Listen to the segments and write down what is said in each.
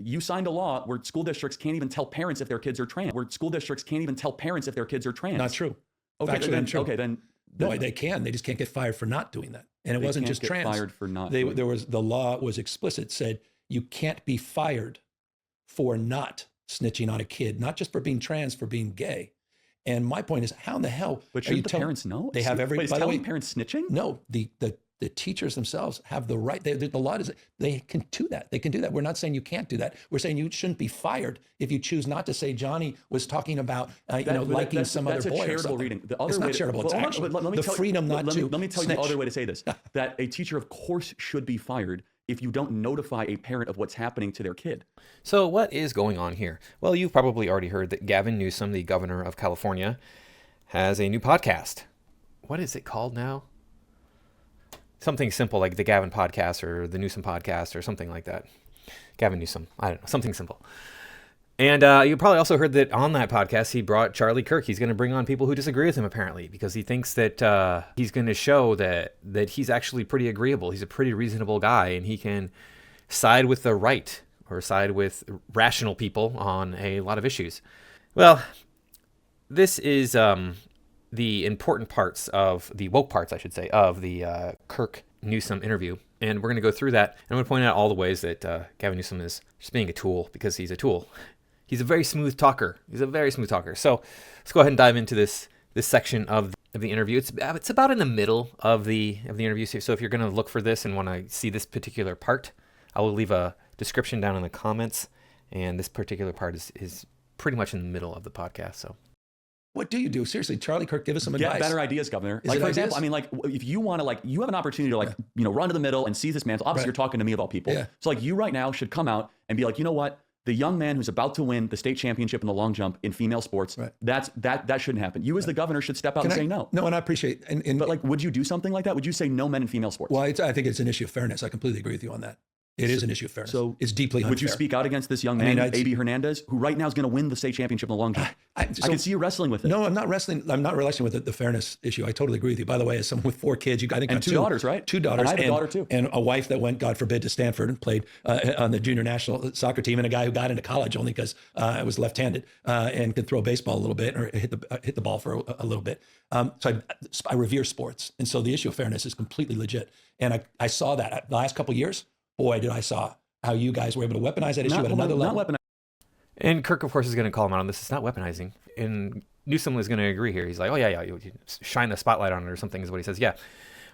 you signed a law where school districts can't even tell parents if their kids are trans. Not true. Okay, Factually then, untrue. okay, then. No, they can. They just can't get fired for not doing that. And it wasn't just trans. Fired for not. The law was explicit, said you can't be fired for not snitching on a kid, not just for being trans, for being gay. And my point is, how in the hell? But shouldn't the parents know? They have every. But is by the way, telling parents snitching? No, the teachers themselves have the right. The law is they can do that. They can do that. We're not saying you can't do that. We're saying you shouldn't be fired if you choose not to say Johnny was talking about liking some other boy. That's a charitable reading. The other it's way not charitable. It's actually the freedom not to. Let me tell you the other way to say this: that a teacher, of course, should be fired if you don't notify a parent of what's happening to their kid. So what is going on here? Well, you've probably already heard that Gavin Newsom, the governor of California, has a new podcast. What is it called now? Something simple like the Gavin podcast or the Newsom podcast or something like that. Gavin Newsom. I don't know. Something simple. And you probably also heard that on that podcast, he brought Charlie Kirk. He's going to bring on people who disagree with him, apparently, because he thinks that he's going to show that he's actually pretty agreeable. He's a pretty reasonable guy, and he can side with the right or side with rational people on a lot of issues. Well, this is the important parts of the woke parts, I should say, of the Kirk Newsom interview. And we're going to go through that. And I'm going to point out all the ways that Gavin Newsom is just being a tool, because he's a tool. He's a very smooth talker. So let's go ahead and dive into this section of the interview. It's about in the middle of the interview. So if you're going to look for this and want to see this particular part, I will leave a description down in the comments. And this particular part is pretty much in the middle of the podcast. So what do you do? Seriously, Charlie Kirk, give us some advice. Get better ideas, Governor. Is like, it for ideas? example, I mean, like, if you want to, you have an opportunity to, run to the middle and seize this mantle. Obviously, you're talking to me of all people. Yeah. So, you right now should come out and be like, you know what? The young man who's about to win the state championship in the long jump in female sports, that shouldn't happen. You as the governor should step out and say no. No, and I appreciate it. But would you do something like that? Would you say no men in female sports? Well, I think it's an issue of fairness. I completely agree with you on that. It is an issue of fairness. So it's deeply unfair. Would you speak out against this young man, A.B. Hernandez, who right now is going to win the state championship in the long jump? I can see you wrestling with it. No, I'm not wrestling. I'm not wrestling with the fairness issue. I totally agree with you. By the way, as someone with 4 kids, I think and 2 daughters, right? 2 daughters. And I have a daughter too. And a wife that went, God forbid, to Stanford and played on the junior national soccer team, and a guy who got into college only because I was left-handed and could throw a baseball a little bit or hit the ball for a little bit. So I revere sports, and so the issue of fairness is completely legit. And I saw that the last couple of years. Boy, did I saw how you guys were able to weaponize that issue at another level. And Kirk, of course, is going to call him out on this. It's not weaponizing. And Newsom is going to agree here. He's like, oh, yeah, you shine the spotlight on it or something is what he says. Yeah,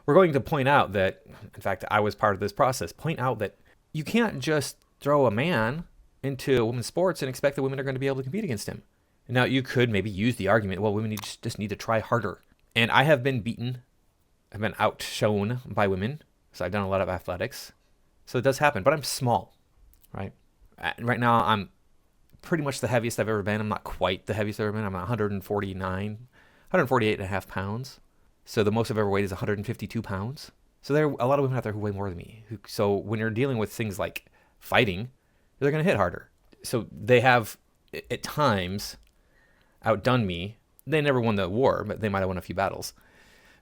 we're going to point out that, in fact, I was part of this process, point out that you can't just throw a man into women's sports and expect that women are going to be able to compete against him. Now, you could maybe use the argument, well, women just need to try harder. And I have been beaten. I've been outshone by women. So I've done a lot of athletics. So it does happen, but I'm small, right? Right now, I'm pretty much the heaviest I've ever been. I'm not quite the heaviest I've ever been. I'm 148 and a half pounds. So the most I've ever weighed is 152 pounds. So there are a lot of women out there who weigh more than me. So when you're dealing with things like fighting, they're going to hit harder. So they have, at times, outdone me. They never won the war, but they might have won a few battles.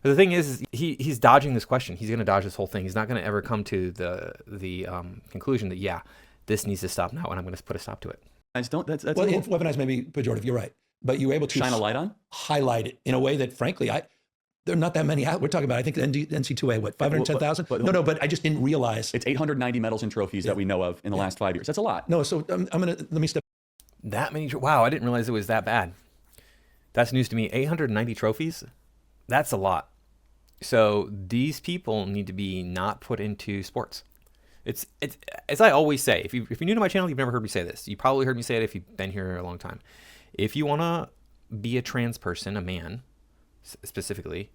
But the thing is he's dodging this question. He's going to dodge this whole thing. He's not going to ever come to the conclusion that, yeah, this needs to stop now, and I'm going to put a stop to it. Weaponized may be pejorative. You're right. But you're able to shine a light on? Highlight it in a way that, frankly, there are not that many. We're talking about, I think, NC2A, 510,000? No, but I just didn't realize. It's 890 medals and trophies that we know of in the last 5 years. That's a lot. No, so let me step. That many? Wow, I didn't realize it was that bad. That's news to me. 890 trophies? That's a lot. So these people need to be not put into sports. It's as I always say, if you're new to my channel, you've never heard me say this. You probably heard me say it if you've been here a long time. If you want to be a trans person, a man specifically,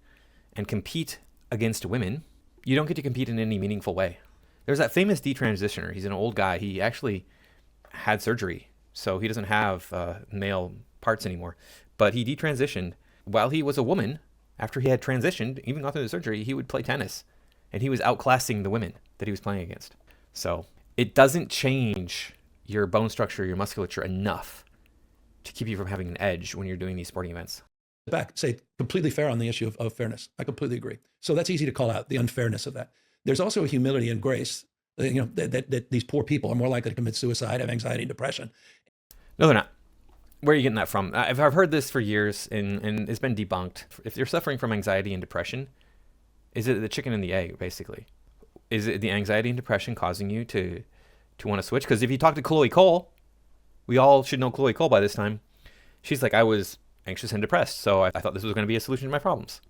and compete against women, you don't get to compete in any meaningful way. There's that famous detransitioner. He's an old guy. He actually had surgery, so he doesn't have male parts anymore. But he detransitioned while he was a woman. After he had transitioned, even gone through the surgery, he would play tennis, and he was outclassing the women that he was playing against. So it doesn't change your bone structure, your musculature enough to keep you from having an edge when you're doing these sporting events. Say completely fair on the issue of fairness. I completely agree. So that's easy to call out, the unfairness of that. There's also a humility and grace that these poor people are more likely to commit suicide, have anxiety and depression. No, they're not. Where are you getting that from? I've heard this for years, and it's been debunked. If you're suffering from anxiety and depression, is it the chicken and the egg, basically? Is it the anxiety and depression causing you to want to switch? Because if you talk to Chloe Cole, we all should know Chloe Cole by this time. She's like, I was anxious and depressed, so I thought this was going to be a solution to my problems.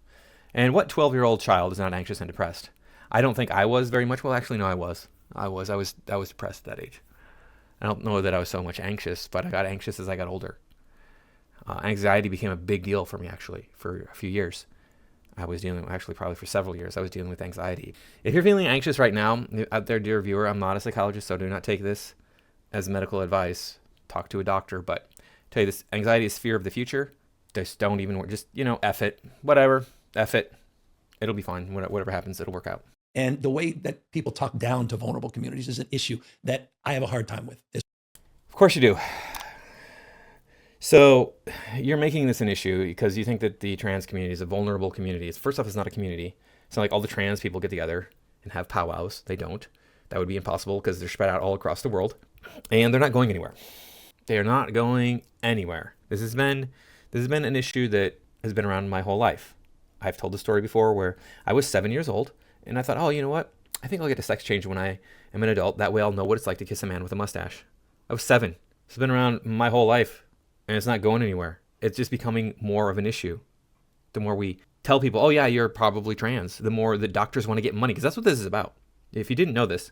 And what 12-year-old child is not anxious and depressed? I don't think I was very much. Well, actually, no, I was. I was depressed at that age. I don't know that I was so much anxious, but I got anxious as I got older. Anxiety became a big deal for me, actually, for a few years. I was dealing, actually probably for several years, I was dealing with anxiety. If you're feeling anxious right now, out there, dear viewer, I'm not a psychologist, so do not take this as medical advice. Talk to a doctor, but I tell you this, anxiety is fear of the future. Just don't even, just, F it, whatever, F it. It'll be fine. Whatever happens, it'll work out. And the way that people talk down to vulnerable communities is an issue that I have a hard time with. Of course you do. So you're making this an issue because you think that the trans community is a vulnerable community. First off, it's not a community. It's not like all the trans people get together and have powwows. They don't. That would be impossible because they're spread out all across the world. And they're not going anywhere. They are not going anywhere. This has been an issue that has been around my whole life. I've told the story before where I was 7 years old and I thought, oh, you know what? I think I'll get a sex change when I am an adult. That way I'll know what it's like to kiss a man with a mustache. I was 7. It's been around my whole life and it's not going anywhere. It's just becoming more of an issue. The more we tell people, oh yeah, you're probably trans, the more the doctors want to get money, because that's what this is about. If you didn't know this,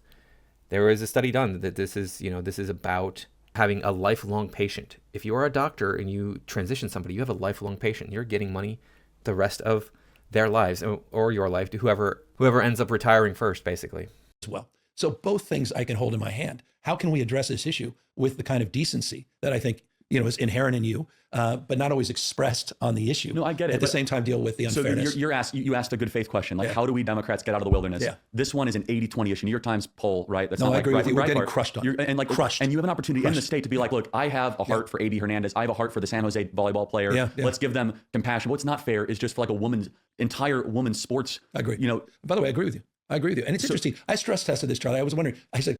there was a study done that this is about having a lifelong patient. If you are a doctor and you transition somebody, you have a lifelong patient. You're getting money the rest of their lives or your life to whoever ends up retiring first, basically. As well. So both things I can hold in my hand. How can we address this issue with the kind of decency that I think is inherent in you, but not always expressed on the issue? No, I get it. At the same time, deal with the unfairness. So you asked a good faith question, like how do we Democrats get out of the wilderness? Yeah. This one is an 80-20 issue. New York Times poll, right? That's I agree with you. We're getting Bart? crushed on. Crushed. And you have an opportunity in the state to be like, look, I have a heart for A.B. Hernandez. I have a heart for the San Jose volleyball player. Yeah. Let's give them compassion. What's not fair is just for like entire woman's sports. I agree. By the way, I agree with you. And it's interesting. I stress tested this, Charlie. I was wondering, I said.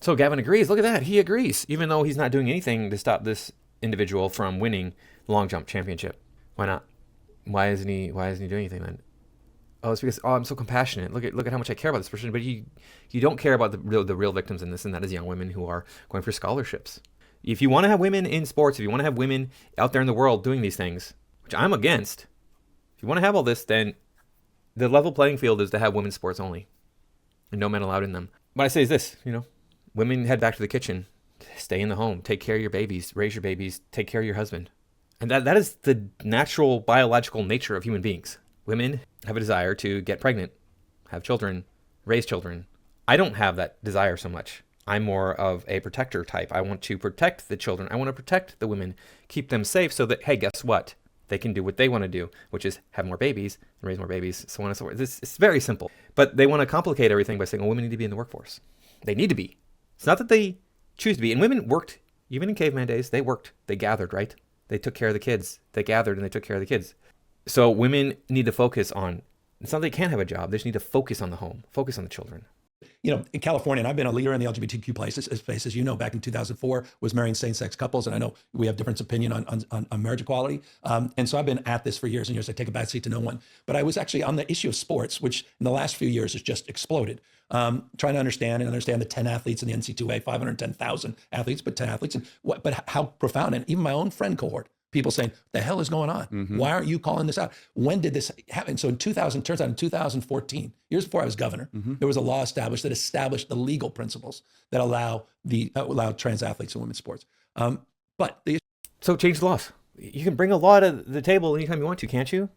So Gavin agrees. Look at that. He agrees, even though he's not doing anything to stop this individual from winning the long jump championship. Why not? Why isn't he doing anything then? Oh, it's because I'm so compassionate. Look at how much I care about this person. But you don't care about the real victims in this, and that is young women who are going for scholarships. If you want to have women in sports, if you want to have women out there in the world doing these things, which I'm against, if you want to have all this, then the level playing field is to have women's sports only, and no men allowed in them. What I say is this, women head back to the kitchen. Stay in the home, take care of your babies, raise your babies, take care of your husband. And that is the natural biological nature of human beings. Women have a desire to get pregnant, have children, raise children. I don't have that desire so much. I'm more of a protector type. I want to protect the children. I want to protect the women, keep them safe so that, hey, guess what? They can do what they want to do, which is have more babies and raise more babies, so on and so forth. It's very simple. But they want to complicate everything by saying, well, women need to be in the workforce. They need to be. It's not that they choose to be. And women worked, even in caveman days, they worked. They gathered, right? They took care of the kids. They gathered and they took care of the kids. So women need to focus on, it's not that they can't have a job. They just need to focus on the home, focus on the children. In California, and I've been a leader in the LGBTQ space, as you know, back in 2004, was marrying same-sex couples. And I know we have different opinion on marriage equality. And so I've been at this for years and years. I take a back seat to no one. But I was actually on the issue of sports, which in the last few years has just exploded. Trying to understand the 10 athletes in the NC2A, 510,000 athletes, but 10 athletes. But how profound. And even my own friend cohort, people saying, the hell is going on? Mm-hmm. Why aren't you calling this out? When did this happen? So in 2014, years before I was governor, there was a law established the legal principles that allow trans athletes in women's sports. So change the laws. You can bring a law to the table anytime you want to, can't you?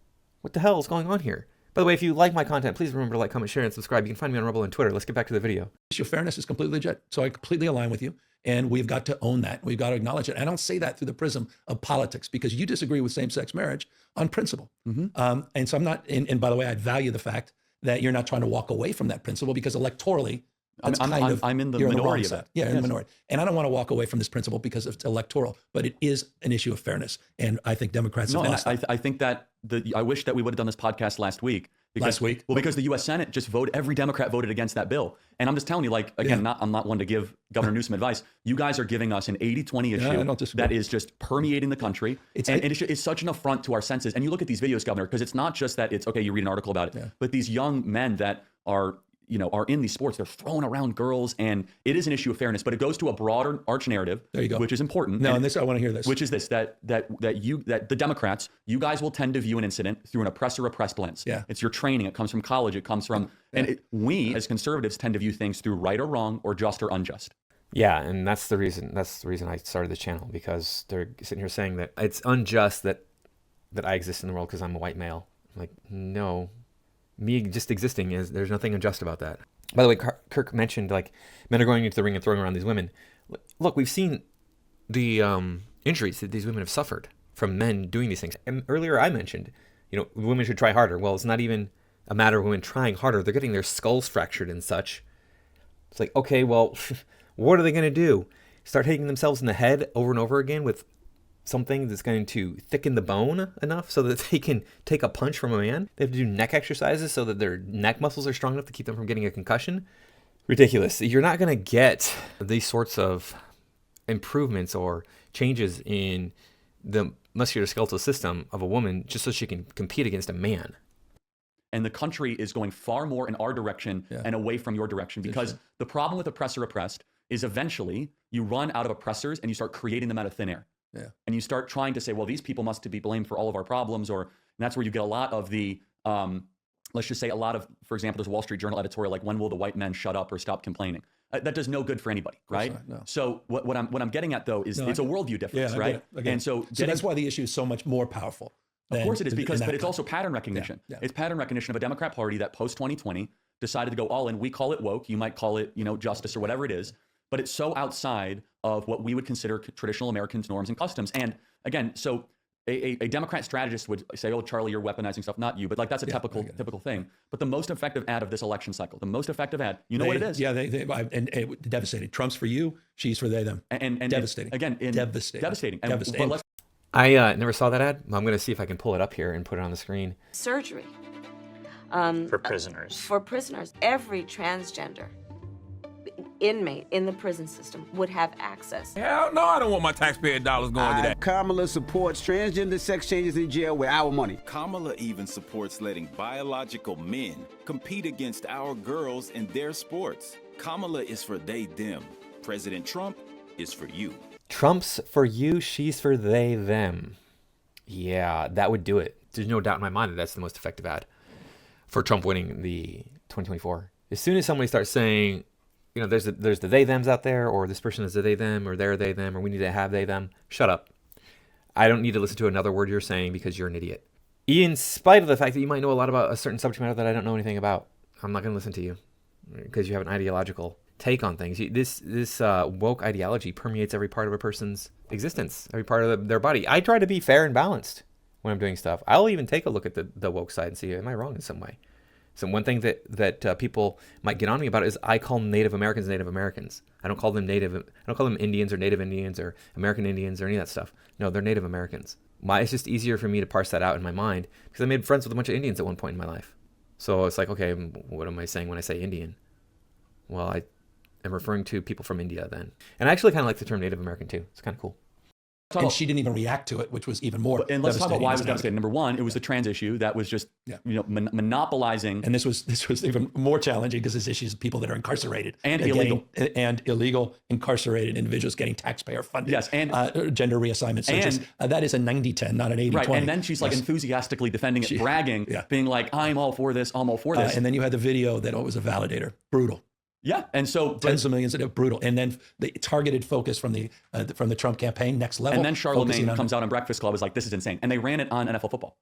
What the hell is going on here? By the way, if you like my content, please remember to like, comment, share, and subscribe. You can find me on Rumble and Twitter. Let's get back to the video. The issue of fairness is completely legit. So I completely align with you. And we've got to own that. We've got to acknowledge it. I don't say that through the prism of politics because you disagree with same-sex marriage on principle. Mm-hmm. And so I'm not, and by the way, I value the fact that you're not trying to walk away from that principle because electorally, I'm in the minority of that. Yeah, in the minority. And I don't want to walk away from this principle because it's electoral, but it is an issue of fairness. And I think Democrats have lost that. I think that I wish that we would have done this podcast last week last week. Well, because the U.S. Senate just every Democrat voted against that bill. And I'm just telling you, like, again, I'm not one to give Governor Newsom advice. You guys are giving us an 80-20 issue that is just permeating the country. It's such an affront to our senses. And you look at these videos, Governor, because it's not just that it's, okay, you read an article about it, but these young men that are in these sports, they're throwing around girls, and it is an issue of fairness, but it goes to a broader arch narrative, there you go, which is important. No, and this, I want to hear this. Which is this, that the Democrats, you guys will tend to view an incident through an oppressor-oppressed lens. Yeah. It's your training. It comes from college. It comes from, and we as conservatives tend to view things through right or wrong or just or unjust. Yeah, and that's the reason I started the channel, because they're sitting here saying that it's unjust that I exist in the world because I'm a white male. I'm like, no, me just existing there's nothing unjust about that. By the way, Kirk mentioned, like, men are going into the ring and throwing around these women. Look, we've seen the injuries that these women have suffered from men doing these things. And earlier I mentioned, women should try harder. Well, it's not even a matter of women trying harder. They're getting their skulls fractured and such. It's like, okay, well, what are they going to do? Start hitting themselves in the head over and over again with something that's going to thicken the bone enough so that they can take a punch from a man? They have to do neck exercises so that their neck muscles are strong enough to keep them from getting a concussion? Ridiculous. You're not going to get these sorts of improvements or changes in the musculoskeletal system of a woman just so she can compete against a man. And the country is going far more in our direction and away from your direction, because the problem with oppressor-oppressed is eventually you run out of oppressors and you start creating them out of thin air. Yeah. And you start trying to say, well, these people must be blamed for all of our problems, and that's where you get a lot of the, let's just say for example, there's a Wall Street Journal editorial like, when will the white men shut up or stop complaining? That does no good for anybody, right? No. So what I'm getting at, though, is it's a worldview difference, right? I get it. And so that's why the issue is so much more powerful. Of course it is, but it's also pattern recognition. Yeah. It's pattern recognition of a Democrat Party that post-2020 decided to go all in. We call it woke. You might call it, justice or whatever it is. But it's so outside of what we would consider traditional American norms and customs. And again, so a Democrat strategist would say, oh, Charlie, you're weaponizing stuff. Not you, but like that's a typical thing. But the most effective ad of this election cycle, what it is? Yeah, and devastating. Trump's for you, she's for they, them. And devastating. Devastating. Devastating. I never saw that ad. I'm going to see if I can pull it up here and put it on the screen. Surgery. For prisoners. For prisoners. Every transgender inmate in the prison system would have access. Hell no, I don't want my taxpayer dollars going to that. Kamala supports transgender sex changes in jail with our money. Kamala even supports letting biological men compete against our girls in their sports. Kamala is for they, them. President Trump is for you. Trump's for you, she's for they, them. Yeah, that would do it. There's no doubt in my mind that that's the most effective ad for Trump winning the 2024. As soon as somebody starts saying, there's the they, thems out there, or this person is a they, them, or they're they, them, or we need to have they, them, shut up. I don't need to listen to another word you're saying because you're an idiot. In spite of the fact that you might know a lot about a certain subject matter that I don't know anything about, I'm not going to listen to you because you have an ideological take on things. This woke ideology permeates every part of a person's existence, every part of their body. I try to be fair and balanced when I'm doing stuff. I'll even take a look at the woke side and see, am I wrong in some way? So one thing that people might get on me about is I call Native Americans Native Americans. I don't call them Indians or Native Indians or American Indians or any of that stuff. No, they're Native Americans. It's just easier for me to parse that out in my mind because I made friends with a bunch of Indians at one point in my life. So it's like, okay, what am I saying when I say Indian? Well, I am referring to people from India then. And I actually kind of like the term Native American too. It's kind of cool. And she didn't even react to it, which was even more. And let's talk about why it was devastating. Number one, it was the trans issue that was just monopolizing. And this was even more challenging because this issue is people that are incarcerated and illegal incarcerated individuals getting taxpayer funded. Yes, and gender reassignment searches. That is a 90-10, not an 80-20. Right, and then she's like enthusiastically defending it, bragging, being like, "I'm all for this. I'm all for this." And then you had the video that was a validator. Brutal. Yeah, and so tens of millions of brutal, and then the targeted focus from the Trump campaign, next level. And then Charlemagne comes out on Breakfast Club is like, "This is insane," and they ran it on NFL football.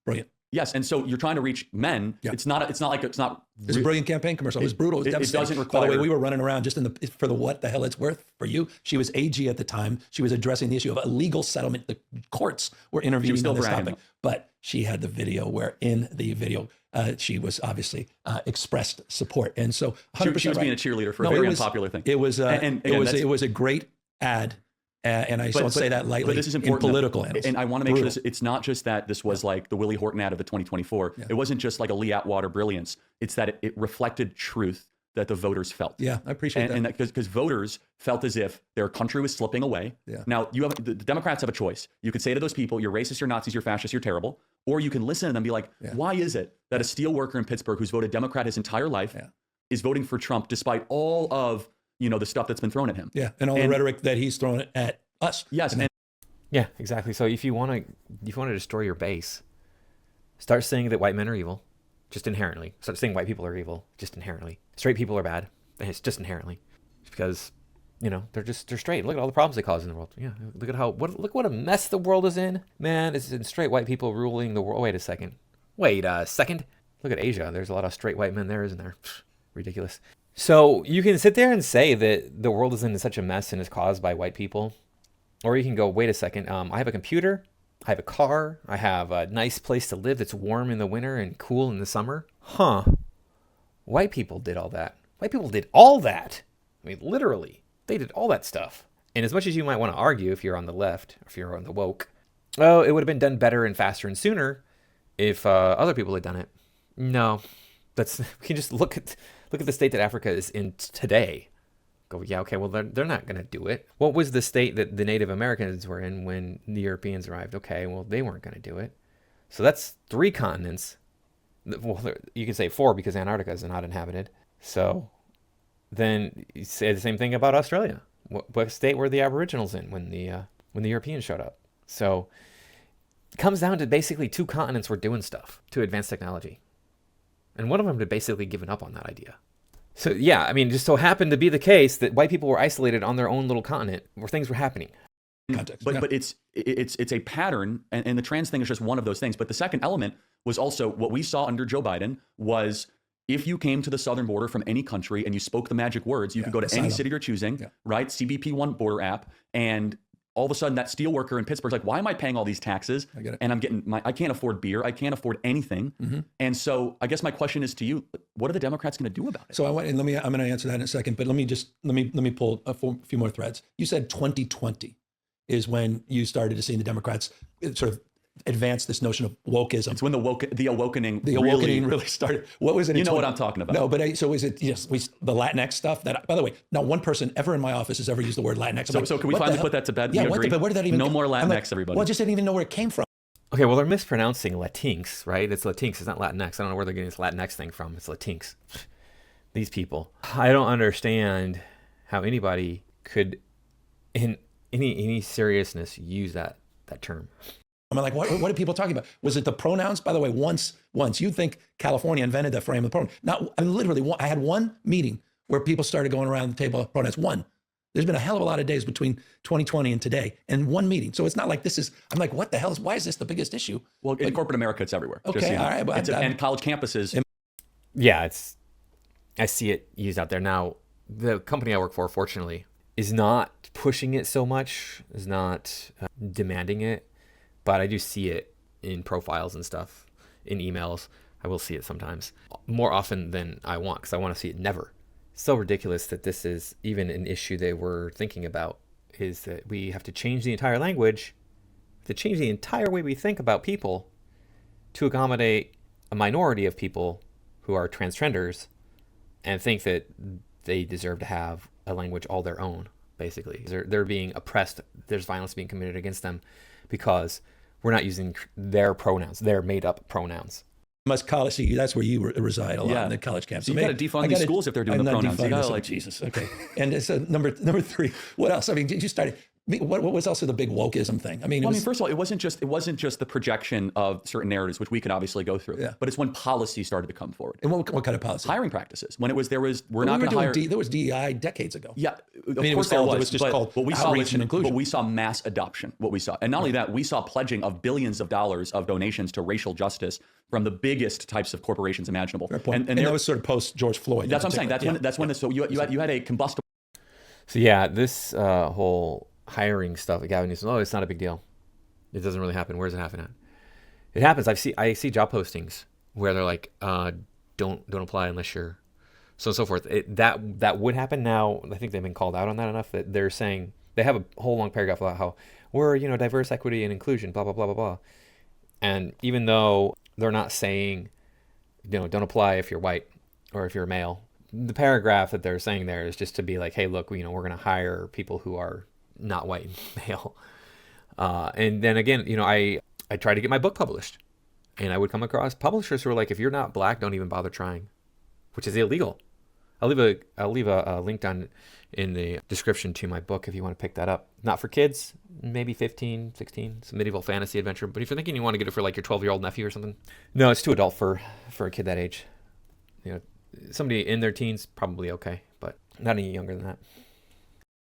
Brilliant. Yes, and so you're trying to reach men. Yeah. It's not. It's a brilliant campaign commercial. It was brutal. It doesn't require. By the way, we were running around just for the what the hell it's worth for you. She was AG at the time. She was addressing the issue of illegal settlement. The courts were intervening on this topic, but she had the video where in the video. She was obviously expressed support, and so 100% she was being a cheerleader for a very unpopular thing. It was it was a great ad And I don't say that lightly. But this is important in political annals. And I want to make sure it's not just that this was like the Willie Horton ad of the 2024. It wasn't just like a Lee Atwater brilliance. It's that it reflected truth that the voters felt. Yeah, I appreciate that. And because voters felt as if their country was slipping away. Yeah. Now, the Democrats have a choice. You could say to those people, you're racist, you're Nazis, you're fascists, you're terrible. Or you can listen to them and be like, why is it that a steel worker in Pittsburgh who's voted Democrat his entire life is voting for Trump despite all of the stuff that's been thrown at him? Yeah, and all the rhetoric that he's thrown at us. Yes. Yeah, exactly. So if you want to destroy your base, start saying that white men are evil, just inherently. Start saying white people are evil, just inherently. Straight people are bad, and it's just inherently, because they're straight. Look at all the problems they cause in the world. Yeah, look at look what a mess the world is in. Man, it's in straight white people ruling the world. Wait a second. Look at Asia. There's a lot of straight white men there, isn't there? Ridiculous. So you can sit there and say that the world is in such a mess and is caused by white people. Or you can go, wait a second, I have a computer, I have a car, I have a nice place to live that's warm in the winter and cool in the summer. White people did all that. White people did all that. I mean, literally, they did all that stuff. And as much as you might want to argue if you're on the left, if you're on the woke, it would have been done better and faster and sooner if other people had done it. No, we can just look at the state that Africa is in today. Go, yeah, okay, well, they're not going to do it. What was the state that the Native Americans were in when the Europeans arrived? Okay, well, they weren't going to do it. So that's 3 continents. Well, you can say 4 because Antarctica is not inhabited. So then you say the same thing about Australia. What state were the Aboriginals in when the Europeans showed up? So it comes down to basically 2 continents were doing stuff to advance technology. And one of them had basically given up on that idea. So yeah, I mean, just so happened to be the case that white people were isolated on their own little continent where things were happening. Context. But it's a pattern, and the trans thing is just one of those things. But the second element was also what we saw under Joe Biden was if you came to the southern border from any country and you spoke the magic words, you could go to any city you're choosing, right? CBP One border app, and all of a sudden that steel worker in Pittsburgh's like, why am I paying all these taxes? I get it. And I can't afford beer. I can't afford anything. Mm-hmm. And so I guess my question is to you, what are the Democrats going to do about it? So I'm going to answer that in a second, but let me pull a few more threads. You said 2020 is when you started to see the Democrats sort of advance this notion of wokeism. It's when the awakening really started. What was it? You know what I'm talking about. No, but so is it the Latinx stuff? That, by the way, not one person ever in my office has ever used the word Latinx. So can we finally put that to bed? Yeah, where did that even? No more Latinx, everybody. Well, I just didn't even know where it came from. Okay, well, they're mispronouncing Latinx, right? It's Latinx. It's not Latinx. I don't know where they're getting this Latinx thing from. It's Latinx. These people. I don't understand how anybody could, in any seriousness, use that term. I'm like, what are people talking about? Was it the pronouns? By the way, once you'd think California invented the frame of the pronoun. Now, I mean, literally, I had one meeting where people started going around the table of pronouns. One. There's been a hell of a lot of days between 2020 and today, and one meeting. So it's not like I'm like, what the hell why is this the biggest issue? Well, in corporate America, it's everywhere. Okay, just, all right. Well, and college campuses. Yeah, I see it used out there. Now, the company I work for, fortunately, is not pushing it so much, is not demanding it. But I do see it in profiles and stuff, in emails. I will see it sometimes, more often than I want, because I want to see it never. It's so ridiculous that this is even an issue they were thinking about, is that we have to change the entire language, to change the entire way we think about people to accommodate a minority of people who are transgenders and think that they deserve to have a language all their own, basically. They're being oppressed. There's violence being committed against them because we're not using their pronouns, their made-up pronouns. Must college, see, that's where you reside a lot in the college campus. So you got to defund these schools if they're doing the pronouns. You gotta, Jesus, okay. And so number 3, what else? I mean, you started. What was also the big wokeism thing? I mean, first of all, it wasn't just the projection of certain narratives, which we could obviously go through. Yeah. But it's when policy started to come forward. And what kind of policy? Hiring practices. When we're not going to hire. There was DEI decades ago. Yeah, of course there was. It was just called outreach and inclusion. But we saw mass adoption. What we saw, and not only that, we saw pledging of billions of dollars of donations to racial justice from the biggest types of corporations imaginable. Fair point. And that was sort of post George Floyd. That's what I'm saying. That's when. So you had a combustible. So yeah, this whole hiring stuff, Gavin Newsom, it's not a big deal. It doesn't really happen. Where does it happen at? It happens. I see job postings where they're like, don't apply unless you're so and so forth. That would happen now. I think they've been called out on that enough that they're saying They have a whole long paragraph about how we're, diverse, equity, and inclusion, blah, blah, blah, blah, blah. And even though they're not saying, don't apply if you're white or if you're male, the paragraph that they're saying there is just to be like, hey, look, we're going to hire people who are not white and male. And then again, I tried to get my book published, and I would come across publishers who are like, if you're not black, don't even bother trying, which is illegal. I'll leave a link down in the description to my book if you want to pick that up. Not for kids, maybe 15, 16. It's a medieval fantasy adventure. But if you're thinking you want to get it for like your 12-year-old nephew or something, no, it's too adult for a kid that age. Somebody in their teens, probably okay, but not any younger than that.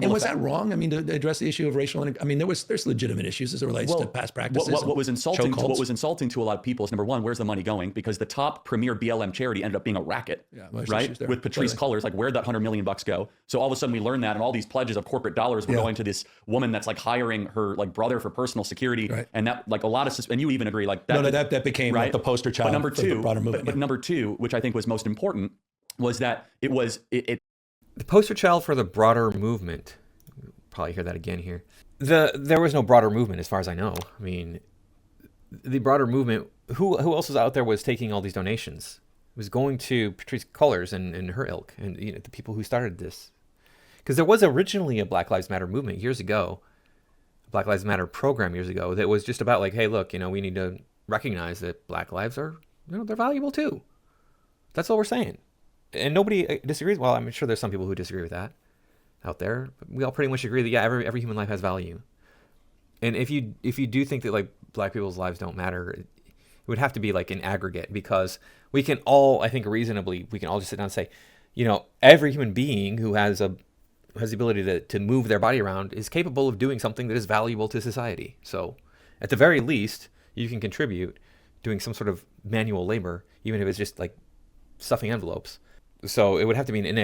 And was that wrong? I mean, to address the issue of racial, there's legitimate issues as it relates to past practices. What was insulting to a lot of people is, number one, where's the money going? Because the top premier BLM charity ended up being a racket, right? With Patrice Cullors, like where'd that $100 million go? So all of a sudden we learned that, and all these pledges of corporate dollars were going to this woman that's like hiring her like brother for personal security, and that like a lot of, and you even agree like that. That became like the poster child. But number two, the broader movement. But number two, which I think was most important, was that it the poster child for the broader movement. Probably hear that again here. There was no broader movement as far as I know. I mean, the broader movement, who else was out there was taking all these donations? It was going to Patrice Cullors and her ilk, and the people who started this. Because there was originally a Black Lives Matter movement years ago, a Black Lives Matter program years ago, that was just about like, hey, look, we need to recognize that Black lives are, they're valuable too. That's all we're saying. And nobody disagrees. Well, I'm sure there's some people who disagree with that out there, but we all pretty much agree that every human life has value. And if you do think that like black people's lives don't matter, it would have to be like an aggregate, because we can all, I think reasonably, we can all just sit down and say, every human being who has the ability to move their body around is capable of doing something that is valuable to society. So at the very least, you can contribute doing some sort of manual labor, even if it's just like stuffing envelopes. So it would have to be an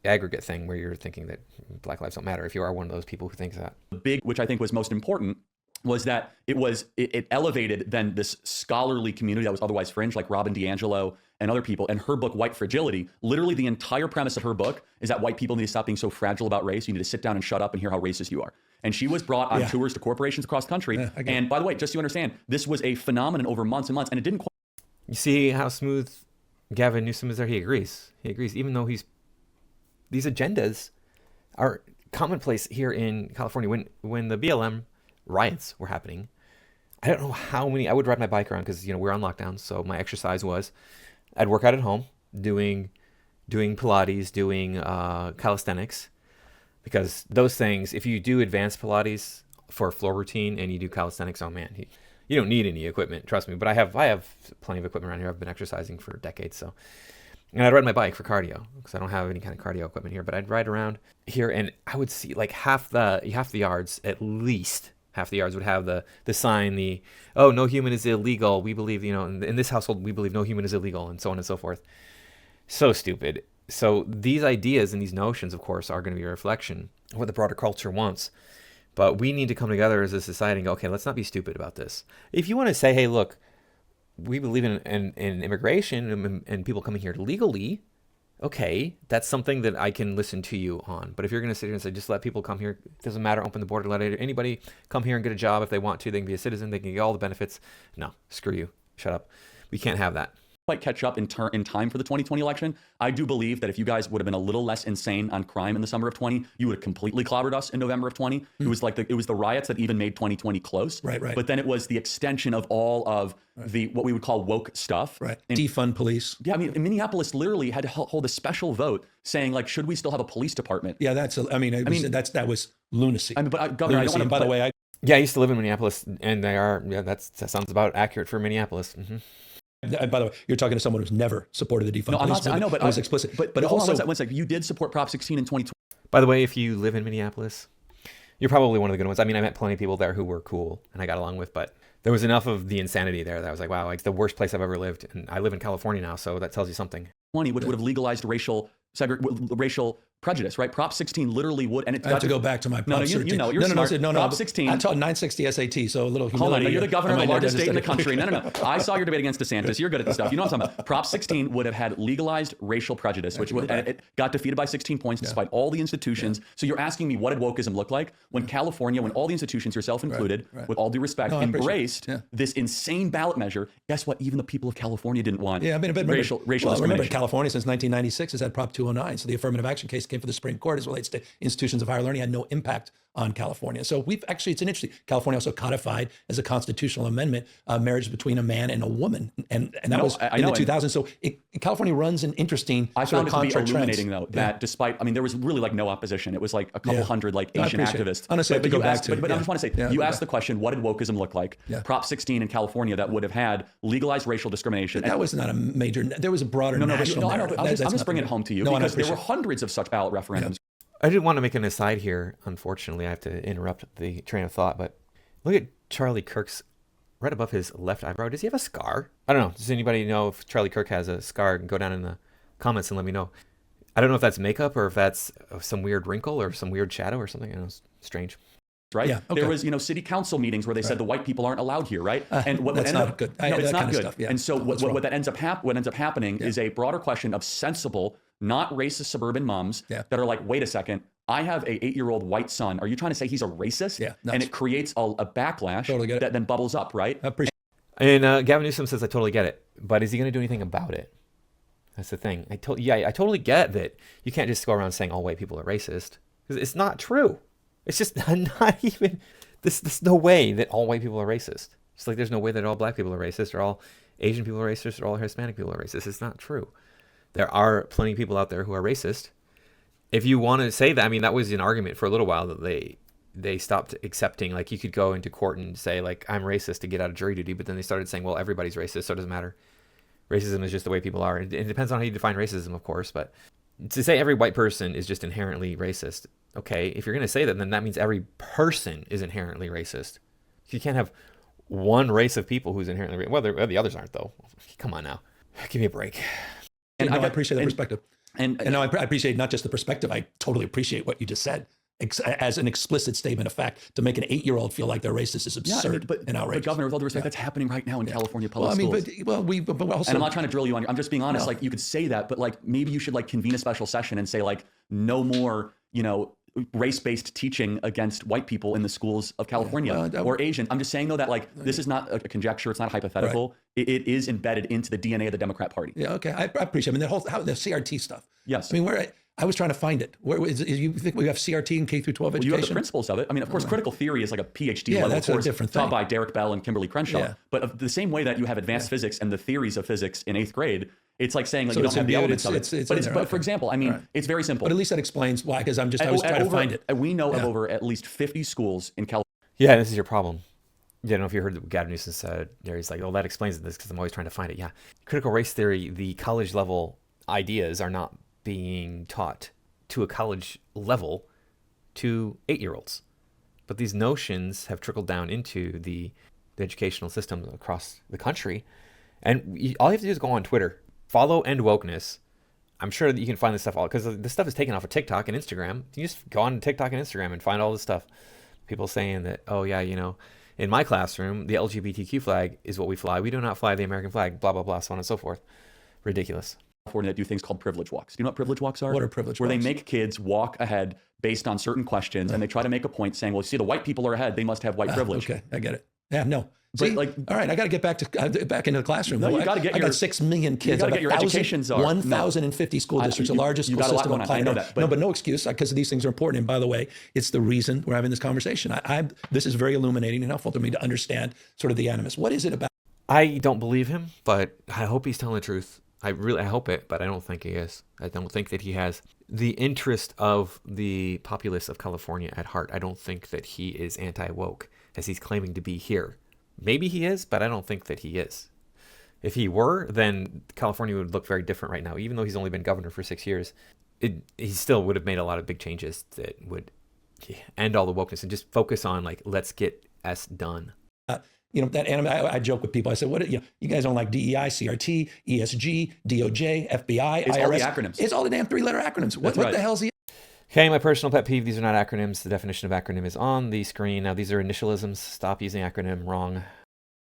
aggregate thing where you're thinking that black lives don't matter if you are one of those people who thinks that. The big, which I think was most important, was that it elevated then this scholarly community that was otherwise fringe, like Robin DiAngelo and other people. And her book, White Fragility, literally the entire premise of her book is that white people need to stop being so fragile about race. You need to sit down and shut up and hear how racist you are. And she was brought on tours to corporations across the country. And by the way, just so you understand, this was a phenomenon over months and months, and it didn't quite. You see how smooth Gavin Newsom is there? He agrees, even though these agendas are commonplace here in California. When the BLM riots were happening, I don't know how many, I would ride my bike around because, we're on lockdown. So my exercise was, I'd work out at home, doing Pilates, doing calisthenics, because those things, if you do advanced Pilates for a floor routine and you do calisthenics, oh man, you don't need any equipment, trust me. But I have plenty of equipment around here. I've been exercising for decades, so. And I'd ride my bike for cardio because I don't have any kind of cardio equipment here. But I'd ride around here, and I would see like half the yards, at least half the yards would have the sign, no human is illegal. We believe, in this household we believe no human is illegal, and so on and so forth. So stupid. So these ideas and these notions, of course, are going to be a reflection of what the broader culture wants. But we need to come together as a society and go, okay, let's not be stupid about this. If you want to say, hey, look, we believe in immigration and people coming here legally, okay, that's something that I can listen to you on. But if you're going to sit here and say, just let people come here, it doesn't matter, open the border, let anybody come here and get a job if they want to, they can be a citizen, they can get all the benefits. No, screw you, shut up. We can't have that. Quite catch up in time for the 2020 election. I do believe that if you guys would have been a little less insane on crime in the summer of 20, you would have completely clobbered us in November of 20. It was like it was the riots that even made 2020 close. Right. But then it was the extension of all of the what we would call woke stuff. Right. And defund police. Yeah, I mean, Minneapolis literally had to hold a special vote saying like, should we still have a police department? Yeah, that was lunacy. I mean, but Governor, I don't want to. By the way, I used to live in Minneapolis, and that sounds about accurate for Minneapolis. Mm-hmm. By the way, you're talking to someone who's never supported the defund police. I know, but I was explicit. But also, one second, you did support Prop 16 in 2020. By the way, if you live in Minneapolis, you're probably one of the good ones. I mean, I met plenty of people there who were cool and I got along with, but there was enough of the insanity there that I was like, wow, it's the worst place I've ever lived. And I live in California now, so that tells you something. Which would have legalized racial prejudice, right? Prop 16 literally would, and it's I have to go back to my Prop 16. You know, you're smart. No, Prop 16. I taught 960 SAT, so a little humility. Hold on, you're the governor of the largest state in the country. No. No. I saw your debate against DeSantis. You're good at this stuff. You know what I'm talking about. Prop 16 would have had legalized racial prejudice, which would, and it got defeated by 16 points despite all the institutions. So you're asking me, what did wokeism look like when California, when all the institutions, yourself included, with all due respect, embraced this insane ballot measure? Guess what? Even the people of California didn't want racial discrimination. Remember, California since 1996 has had Prop 209. So the affirmative action case came from the Supreme Court as relates to institutions of higher learning, had no impact on California. So we've actually, it's an interesting, California also codified as a constitutional amendment, marriage between a man and a woman. And that was in the 2000s. So California runs an interesting I found it to be illuminating trends. though, that despite, I mean, there was really like no opposition. It was like a couple hundred like Asian activists. Honestly, but I just want to say, you asked the question, what did wokeism look like? Prop 16 in California that would have had legalized racial discrimination. That was not a major, there was a broader national narrative. I'm just bringing it home to you because there were hundreds of such ballot referendums. I did want to make an aside here. Unfortunately, I have to interrupt the train of thought, but look at Charlie Kirk's right above his left eyebrow. Does he have a scar? I don't know. Does anybody know if Charlie Kirk has a scar? Go down in the comments and let me know. I don't know if that's makeup or if that's some weird wrinkle or some weird shadow or something. I know, it's strange. Right? Yeah, okay. There was, city council meetings where they said the white people aren't allowed here, right? And that's not good. No, it's not good. Stuff, yeah. And so what ends up happening is a broader question of sensible, not racist suburban moms that are like, wait a second, I have a 8-year-old white son. Are you trying to say he's a racist? Yeah. And it creates a backlash that then bubbles up, right? I appreciate it. And Gavin Newsom says, I totally get it. But is he going to do anything about it? That's the thing. I totally get that you can't just go around saying all white people are racist. Because it's not true. It's just not even, there's no way that all white people are racist. Just like there's no way that all black people are racist or all Asian people are racist or all Hispanic people are racist. It's not true. There are plenty of people out there who are racist. If you want to say that, I mean, that was an argument for a little while that they stopped accepting, like you could go into court and say like, I'm racist to get out of jury duty. But then they started saying, well, everybody's racist, so it doesn't matter. Racism is just the way people are. It depends on how you define racism, of course, but to say every white person is just inherently racist, okay, if you're going to say that, then that means every person is inherently racist. You can't have one race of people who's inherently racist. Well, the others aren't, though. Come on now. Give me a break. And I appreciate that perspective. And I appreciate not just the perspective, I totally appreciate what you just said. As an explicit statement of fact, to make an 8-year-old feel like they're racist is absurd and outrageous. But Governor, with all due respect, that's happening right now in California public schools. But also, and I'm not trying to drill you on. I'm just being honest. Like you could say that, but like maybe you should like convene a special session and say like no more, race-based teaching against white people in the schools of California or Asian. I'm just saying though that like this is not a conjecture. It's not hypothetical. Right. It is embedded into the DNA of the Democrat Party. Yeah. Okay. I appreciate. I mean, the CRT stuff. Yes. I mean, I was trying to find it. Where is you think we have CRT in K through 12 education? You have the principles of it. I mean, of course, critical theory is like a PhD level that's course a different thing. taught by Derek Bell and Kimberly Crenshaw. But the same way that you have advanced physics and the theories of physics in 8th grade, it's like saying like you don't have the elements of it. But for example, I mean, it's very simple. But at least that explains why, because I was trying to find it. We know of over at least 50 schools in California. Yeah, this is your problem. I don't know if you heard what Gavin Newsom said there. He's like, oh, that explains this because I'm always trying to find it. Yeah. Critical race theory, the college level ideas are not being taught to a college level to 8-year-olds. But these notions have trickled down into the educational system across the country. And all you have to do is go on Twitter, follow End Wokeness. I'm sure that you can find this stuff all because this stuff is taken off of TikTok and Instagram. You just go on TikTok and Instagram and find all this stuff. People saying that, oh yeah, in my classroom, the LGBTQ flag is what we fly. We do not fly the American flag, blah, blah, blah, so on and so forth. Ridiculous. That do things called privilege walks. Do you know what privilege walks are? What are privilege walks? Where they walks? make kids walk ahead based on certain questions, and they try to make a point saying, well, see, the white people are ahead. They must have white privilege. Okay, I get it. Yeah, no. See, all right, I got to get back into the classroom. No, you got to get. I got 6 million kids. You got to get your education czar. 1,050 school districts, the largest school system on planet. I know that. But no excuse, because these things are important. And by the way, it's the reason we're having this conversation. This is very illuminating and helpful to me to understand sort of the animus. What is it about? I don't believe him, but I hope he's telling the truth. I hope it, but I don't think he is. I don't think that he has the interest of the populace of California at heart. I don't think that he is anti-woke, as he's claiming to be here. Maybe he is, but I don't think that he is. If he were, then California would look very different right now. Even though he's only been governor for 6 years, he still would have made a lot of big changes that would end all the wokeness and just focus on like, let's get S done. That anime, I joke with people. I said, you guys don't like DEI, CRT, ESG, DOJ, FBI, it's IRS. All the acronyms. It's all the damn 3-letter acronyms. What the hell's the Okay, my personal pet peeve, these are not acronyms. The definition of acronym is on the screen. Now, these are initialisms. Stop using acronym. Wrong.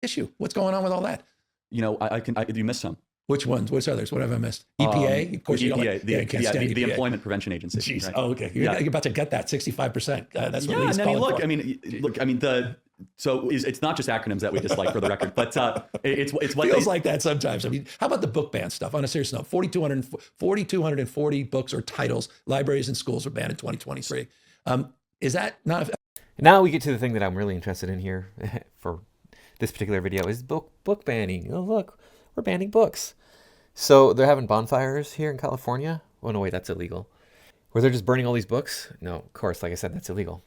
Issue. What's going on with all that? You know, you missed some. Which ones? Which others? What have I missed? EPA? Of course, you don't like, the Employment Prevention Agency. Jeez. Right? Oh, okay. You're about to get that 65%. That's what it's not just acronyms that we dislike, for the record, but it's what feels like that sometimes. I mean, how about the book ban stuff? On a serious note, 4,240 books or titles, libraries and schools were banned in 2023. Is that not? Now we get to the thing that I'm really interested in here for this particular video is book banning. Oh, look, we're banning books. So they're having bonfires here in California. Oh, no, wait, that's illegal. Where they're just burning all these books? No, of course, like I said, that's illegal.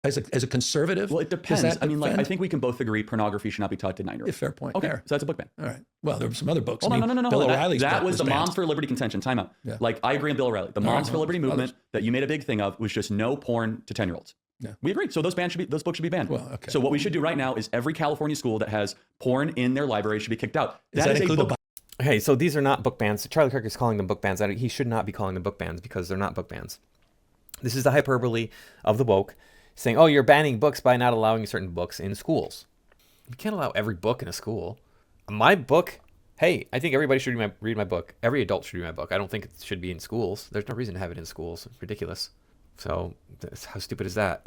As a conservative? Well, it depends. I mean, like, I think we can both agree pornography should not be taught to 9-year-olds. Fair point. Okay, there. so that's a book ban. All right. Well, there were some other books. No. Bill O'Reilly's that book was the banned. Moms for Liberty contention. Time out. Yeah. Like, I agree on Bill O'Reilly. The Moms for Liberty movement that you made a big thing of was just no porn to 10-year-olds. Yeah. We agree. So those books should be banned. Well, okay. So what we should do right now is every California school that has porn in their library should be kicked out. Does that include the Okay, so these are not book bans. Charlie Kirk is calling them book bans. He should not be calling them book bans because they're not book bans. This is the hyperbole of the woke saying, oh, you're banning books by not allowing certain books in schools. You can't allow every book in a school. My book, hey, I think everybody should read my book. Every adult should read my book. I don't think it should be in schools. There's no reason to have it in schools. It's ridiculous. So how stupid is that?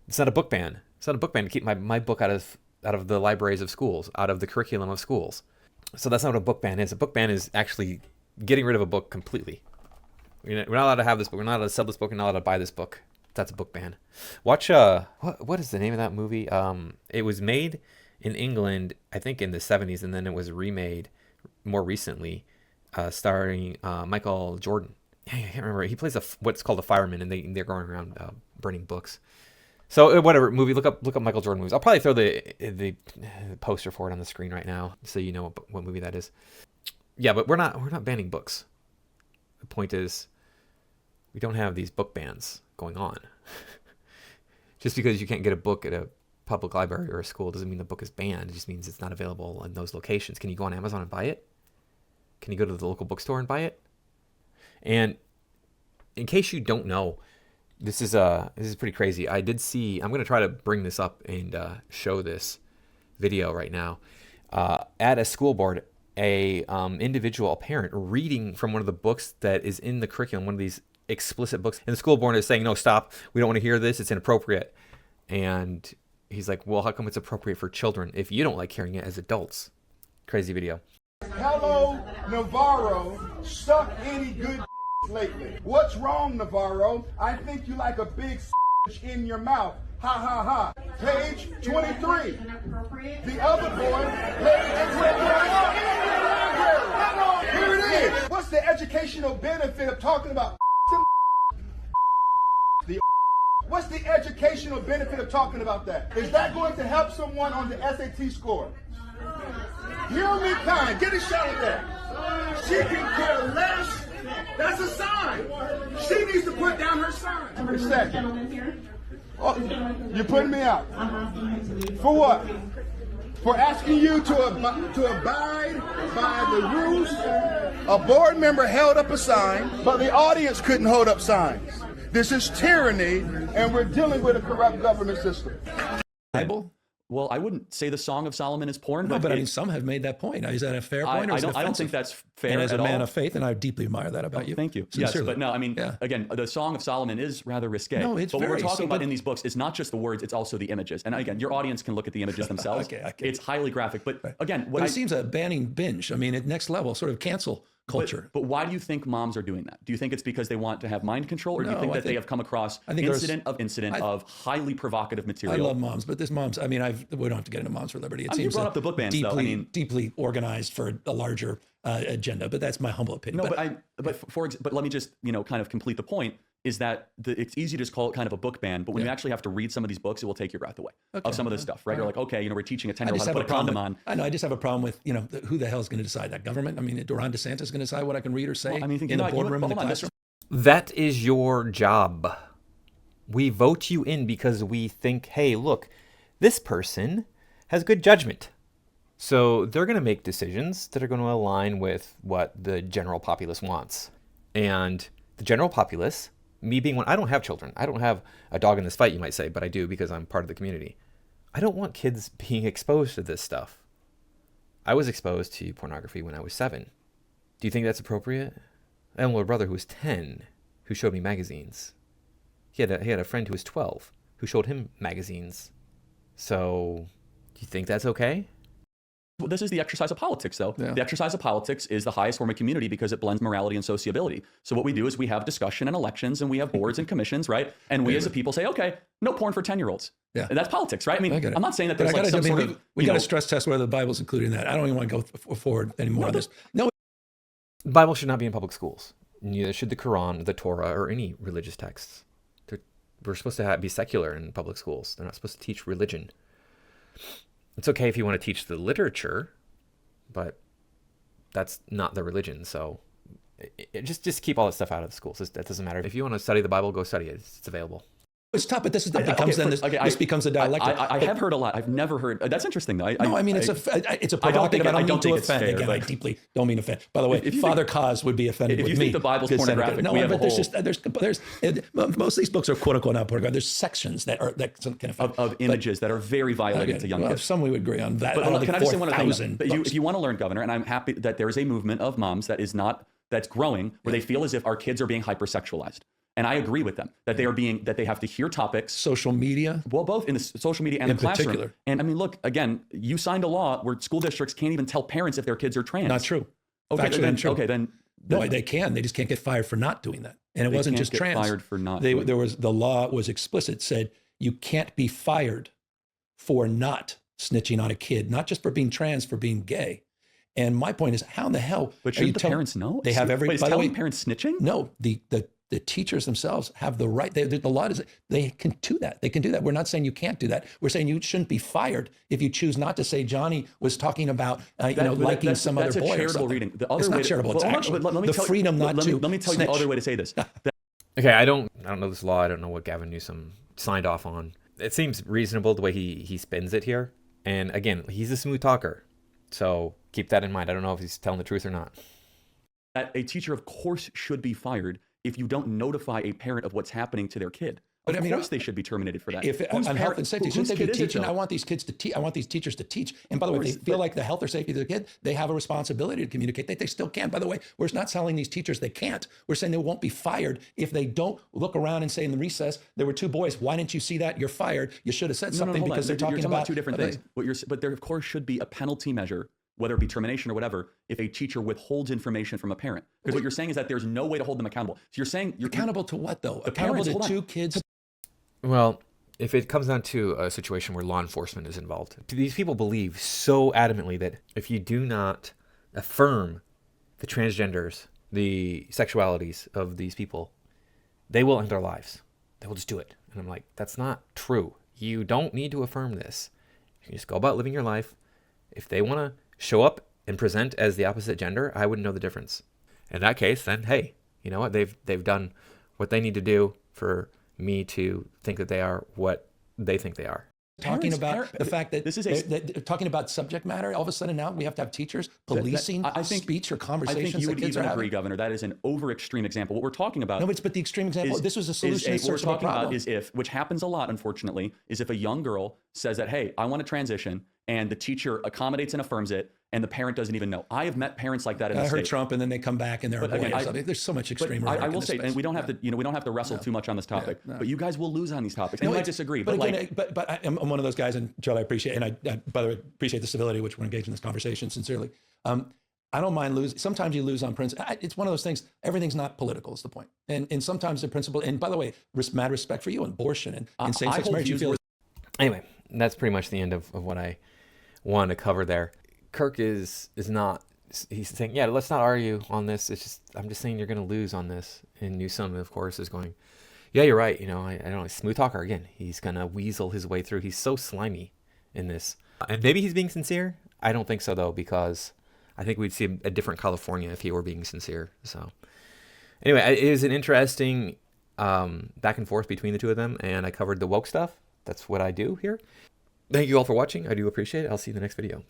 It's not a book ban. It's not a book ban to keep my book out of the libraries of schools, out of the curriculum of schools. So that's not what a book ban is. A book ban is actually getting rid of a book completely. We're not allowed to have this book. We're not allowed to sell this book. We're not allowed to buy this book. That's a book ban. Watch, what is the name of that movie? It was made in England, I think in the 70s, and then it was remade more recently, starring Michael Jordan. I can't remember. He plays what's called a fireman, and they're going around burning books. So whatever movie, look up Michael Jordan movies. I'll probably throw the poster for it on the screen right now, so you know what movie that is. Yeah, but we're not banning books. The point is, we don't have these book bans going on. Just because you can't get a book at a public library or a school doesn't mean the book is banned. It just means it's not available in those locations. Can you go on Amazon and buy it? Can you go to the local bookstore and buy it? And in case you don't know, this is pretty crazy. I did see. I'm going to try to bring this up and show this video right now. At a school board, a parent reading from one of the books that is in the curriculum, one of these explicit books, and the school board is saying, "No, stop. We don't want to hear this. It's inappropriate." And he's like, "Well, how come it's appropriate for children if you don't like hearing it as adults?" Crazy video. Hello, Navarro. Stuck any good lately? What's wrong, Navarro? I think you like a big in your mouth. Ha ha ha. Page 23. The other boy, page 23. Here it is. What's the educational benefit of talking about What's the educational benefit of talking about that? Is that going to help someone on the SAT score? Hear me kind. Get a shot at that. She can care less. That's a sign. She needs to put down her sign. For a second. Oh, you're putting me out. For what? For asking you to abide by the rules. A board member held up a sign, but the audience couldn't hold up signs. This is tyranny, and we're dealing with a corrupt government system. Bible? Well, I wouldn't say the Song of Solomon is porn, but I mean, some have made that point. Is that a fair point? I don't think that's fair. And as a man all. of faith, and I deeply admire that about you. Thank you. Sincerely. Yes, but no, I mean, again, the Song of Solomon is rather risque. No, it's but what very, we're talking about in these books is not just the words; it's also the images. And again, your audience can look at the images themselves. Okay. It's highly graphic. But again, it seems a banning binge. I mean, at next level, sort of cancel culture. But why do you think moms are doing that? Do you think it's because they want to have mind control, or do you think that they have come across incident of highly provocative material? I love moms, but this moms, I mean, we don't have to get into Moms for Liberty. It seems you brought up the book bans, deeply organized for a larger agenda, but that's my humble opinion. No, but let me just kind of complete the point. Is that it's easy to just call it kind of a book ban, but when you actually have to read some of these books, it will take your breath away of some of this stuff, right? You're like, okay, we're teaching a 10-year-old how to put a condom on. I know, I just have a problem with, who the hell is going to decide that? Government? I mean, Ron DeSantis is going to decide what I can read or say in the boardroom, in the classroom? That is your job. We vote you in because we think, hey, look, this person has good judgment. So they're going to make decisions that are going to align with what the general populace wants. And the general populace me being one, I don't have children. I don't have a dog in this fight, you might say, but I do because I'm part of the community. I don't want kids being exposed to this stuff. I was exposed to pornography when I was 7. Do you think that's appropriate? I have a little brother who was 10 who showed me magazines. He had a friend who was 12 who showed him magazines. So, do you think that's okay? Well, this is the exercise of politics, though. Yeah. The exercise of politics is the highest form of community because it blends morality and sociability. So what we do is we have discussion and elections, and we have boards and commissions, right? And we as a people say, okay, no porn for 10-year-olds. Yeah. And that's politics, right? I mean, I'm not saying that there's like some sort of... We got to stress test whether the Bible's included in that. I don't even want to go forward anymore on this. No. The Bible should not be in public schools. Neither should the Quran, the Torah, or any religious texts. We're supposed to be secular in public schools. They're not supposed to teach religion. It's okay if you want to teach the literature, but that's not the religion. So just keep all that stuff out of the schools. That doesn't matter. If you want to study the Bible, go study it. It's available. It's tough, but this becomes a dialectic. I have heard a lot. I've never heard. That's interesting, though. It's a provocative. I don't mean to offend. Again, I deeply don't mean to offend. By the way, Father Kaz would be offended with me. If you think the Bible's pornographic, there's most of these books are quote unquote not pornographic. There's sections that can offend of images that are very violating to young kids. Some we would agree on that. But can I just say one other thing? But if you want to learn, Governor, and I'm happy that there is a movement of moms that's growing where they feel as if our kids are being hypersexualized. And I agree with them that they have to hear topics. Social media? Well, both in the social media and the classroom. Particular. And I mean, look, again, you signed a law where school districts can't even tell parents if their kids are trans. Not true. Okay, Factually untrue. Okay, then. No, they can. They just can't get fired for not doing that. And it wasn't just trans. Fired for not. The law was explicit, said you can't be fired for not snitching on a kid, not just for being trans, for being gay. And my point is, how in the hell? But shouldn't the parents know? They have every. Wait, by the way, parents snitching? No, the teachers themselves have the right. The law is they can do that. They can do that. We're not saying you can't do that. We're saying you shouldn't be fired if you choose not to say Johnny was talking about liking some other boy. That's a charitable reading. The other it's way not charitable. It's actually the freedom not to. Let me tell you the other way to say this. Okay, I don't know this law. I don't know what Gavin Newsom signed off on. It seems reasonable the way he spins it here. And again, he's a smooth talker, so keep that in mind. I don't know if he's telling the truth or not. That a teacher, of course, should be fired if you don't notify a parent of what's happening to their kid. Of course, they should be terminated for that. If on health and safety, shouldn't they be teaching? I want these kids to teach. I want these teachers to teach. And by the way, if they feel like the health or safety of the kid, they have a responsibility to communicate that they still can. By the way, we're not telling these teachers they can't. We're saying they won't be fired if they don't look around and say in the recess, there were 2 boys. Why didn't you see that? You're fired. You should have said something because they're talking about 2 different things. But there, of course, should be a penalty measure, whether it be termination or whatever, if a teacher withholds information from a parent. Because what you're saying is that there's no way to hold them accountable. So you're saying... accountable to what, though? Accountable to 2 kids? Well, if it comes down to a situation where law enforcement is involved, these people believe so adamantly that if you do not affirm the transgenders, the sexualities of these people, they will end their lives. They will just do it. And I'm like, that's not true. You don't need to affirm this. You can just go about living your life. If they want to show up and present as the opposite gender, I wouldn't know the difference. In that case, then, hey, you know what? They've done what they need to do for me to think that they are what they think they are. Talking about the fact that this is talking about subject matter, all of a sudden now we have to have teachers policing speech or conversations. I think you would even agree, Governor, that is an over extreme example. What we're talking about, but the extreme example. This was a solution in search of a problem. Is if, which happens a lot, unfortunately, is if a young girl says that, hey, I want to transition, and the teacher accommodates and affirms it, and the parent doesn't even know. I have met parents like that in the state. I heard Trump, and then they come back and they're there's so much extreme. I will say, and we don't have to wrestle too much on this topic. But you guys will lose on these topics. And you might disagree, but I'm one of those guys, and Charlie, I appreciate, and I by the way appreciate the civility which we're engaged in this conversation sincerely. I don't mind losing. Sometimes you lose on principle. It's one of those things. Everything's not political is the point. And sometimes the principle. And by the way, mad respect for you on abortion and same-sex marriage. You feel. Anyway, that's pretty much the end of what I wanted to cover there. Kirk is not. He's saying, yeah, let's not argue on this. It's just I'm just saying you're going to lose on this. And Newsom, of course, is going, yeah, you're right. You know, I don't know. Smooth talker again. He's going to weasel his way through. He's so slimy in this. And maybe he's being sincere. I don't think so, though, because I think we'd see a different California if he were being sincere. So anyway, it is an interesting back and forth between the two of them. And I covered the woke stuff. That's what I do here. Thank you all for watching. I do appreciate it. I'll see you in the next video.